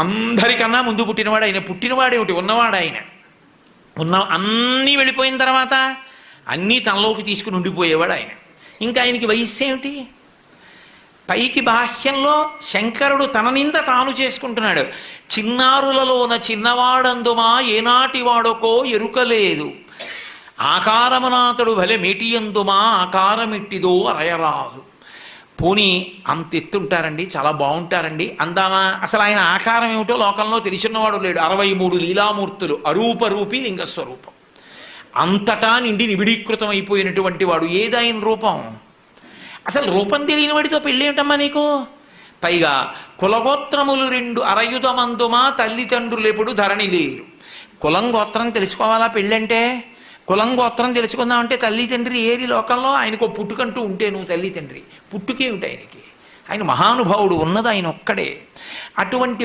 అందరికన్నా ముందు పుట్టినవాడు ఆయన. పుట్టినవాడేమిటి, ఉన్నవాడు ఆయన. అన్నీ వెళ్ళిపోయిన తర్వాత అన్నీ తనలోకి తీసుకుని ఉండిపోయేవాడు ఆయన. ఇంకా ఆయనకి వయస్సు ఏమిటి? పైకి బాహ్యంలో శంకరుడు తన నింద తాను చేసుకుంటున్నాడు. చిన్నారులలోన చిన్నవాడందుమా ఏనాటి వాడకో ఎరుకలేదు, ఆకారమునాతడు భలే మేటియందుమా ఆకారమిట్టిదో అరయరాదు. పోనీ అంత ఎత్తుంటారండి, చాలా బాగుంటారండి అందామా? అసలు ఆయన ఆకారం ఏమిటో లోకంలో తెలిసినవాడు లేడు. 63 లీలామూర్తులు, అరూపరూపి లింగస్వరూపం, అంతటా నిండి నిబిడీకృతం అయిపోయినటువంటి వాడు. ఏది ఆయన రూపం? అసలు రూపం తెలియని వాడితో పెళ్ళేమిటమ్మా నీకు? పైగా కులగోత్రములు 2 అరయుధమందుమా తల్లిదండ్రులు ఎప్పుడు ధరణి లేరు. కులం గోత్రం తెలుసుకోవాలా పెళ్ళంటే? కులం గోత్రం తెలుసుకుందామంటే తల్లి తండ్రి ఏరి లోకంలో? ఆయనకు పుట్టుకంటూ ఉంటే నువ్వు తల్లి తండ్రి, పుట్టుకేమిటి ఆయనకి? ఆయన మహానుభావుడు, ఉన్నది ఆయన ఒక్కడే. అటువంటి